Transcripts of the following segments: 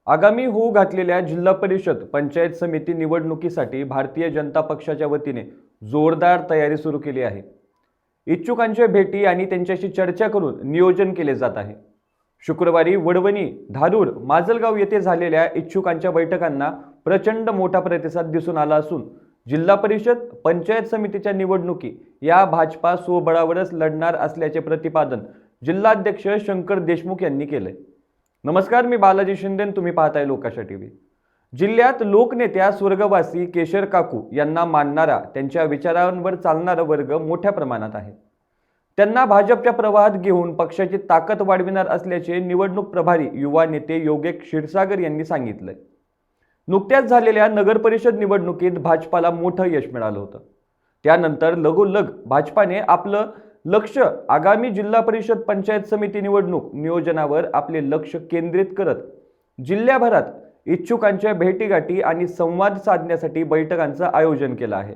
आगामी होऊ घातलेल्या जिल्हा परिषद पंचायत समिती निवडणुकीसाठी भारतीय जनता पक्षाच्या वतीने जोरदार तयारी सुरू केली आहे। इच्छुकांच्या भेटी आणि त्यांच्याशी चर्चा करून नियोजन केले जात आहे। शुक्रवारी वडवणी, धारूर, माजलगाव येथे झालेल्या इच्छुकांच्या बैठकांना प्रचंड मोठा प्रतिसाद दिसून आला असून जिल्हा परिषद पंचायत समितीच्या निवडणुकी या भाजपा स्वबळावरच लढणार असल्याचे प्रतिपादन जिल्हाध्यक्ष शंकर देशमुख यांनी केले। नमस्कार, मी बालाजी शिंदे, तुम्ही पाहताय लोकाशा टीव्ही। जिल्ह्यात लोकनेत्या स्वर्गवासी केशर काकू यांना मानणारा, त्यांच्या विचारांवर चालणारा वर्ग मोठ्या प्रमाणात आहे। त्यांना भाजपच्या प्रवाहात घेऊन पक्षाची ताकद वाढविणार असल्याचे निवडणूक प्रभारी युवा नेते योगेश क्षीरसागर यांनी सांगितले। नुकत्याच झालेल्या नगर परिषद निवडणुकीत भाजपाला मोठं यश मिळालं होतं। त्यानंतर लगोलग भाजपाने आपलं लक्ष आगामी जिल्हा परिषद पंचायत समिती निवडणूक नियोजनावर आपले लक्ष केंद्रित करत जिल्ह्याभरात इच्छुकांच्या भेटीगाठी आणि संवाद साधण्यासाठी बैठकांचं आयोजन केलं आहे।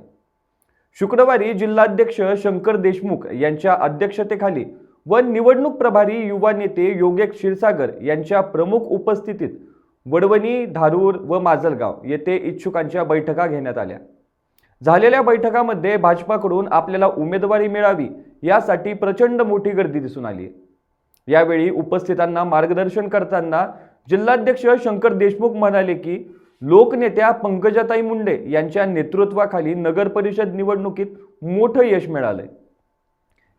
शुक्रवारी जिल्हाध्यक्ष शंकर देशमुख यांच्या अध्यक्षतेखाली व निवडणूक प्रभारी युवा नेते योगेश क्षीरसागर यांच्या प्रमुख उपस्थितीत वडवणी, धारूर व माजलगाव येथे इच्छुकांच्या बैठका घेण्यात आल्या। झालेल्या बैठकामध्ये भाजपाकडून आपल्याला उमेदवारी मिळावी यासाठी प्रचंड मोठी गर्दी दिसून आली। यावेळी उपस्थितांना मार्गदर्शन करताना जिल्हाध्यक्ष शंकर देशमुख म्हणाले की लोकनेत्या पंकजाताई मुंडे यांच्या नेतृत्वाखाली नगर परिषद निवडणुकीत मोठं यश मिळालंय।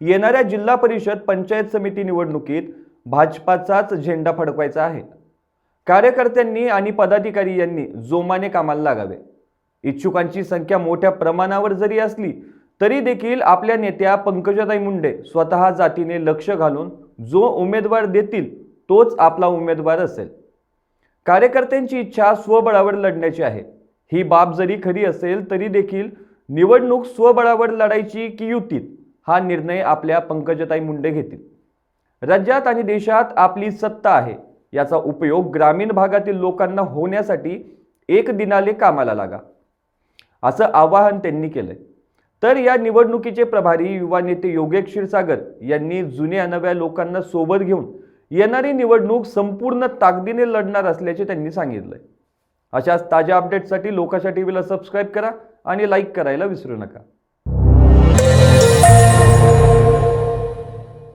येणाऱ्या जिल्हा परिषद पंचायत समिती निवडणुकीत भाजपाचाच झेंडा फडकवायचा आहे। कार्यकर्त्यांनी आणि पदाधिकारी यांनी जोमाने कामाला लागावे। इच्छुकांची संख्या मोठ्या प्रमाणावर जरी असली तरी देखील आपल्या नेत्या पंकजाताई मुंडे स्वतः जातीने लक्ष घालून जो उमेदवार देतील तोच आपला उमेदवार असेल। कार्यकर्त्यांची इच्छा स्वबळावर लढण्याची आहे। ही बाब जरी खरी असेल तरी देखील निवडणूक स्वबळावर लढायची की युतीत, हा निर्णय आपल्या पंकजाताई मुंडे घेतील। राज्यात आणि देशात आपली सत्ता आहे, याचा उपयोग ग्रामीण भागातील लोकांना होण्यासाठी एक दिनाले कामाला लागा, असं आवाहन त्यांनी केलंय। तर या निवडणुकीचे प्रभारी युवा नेते योगेश क्षीरसागर यांनी जुन्या नव्या लोकांना सोबत घेऊन येणारी निवडणूक संपूर्ण ताकदीने लढणार असल्याचे त्यांनी सांगितलंय। अशाच ताज्या अपडेट्ससाठी लोकाशा टीव्हीला सबस्क्राईब करा आणि लाईक करायला विसरू नका।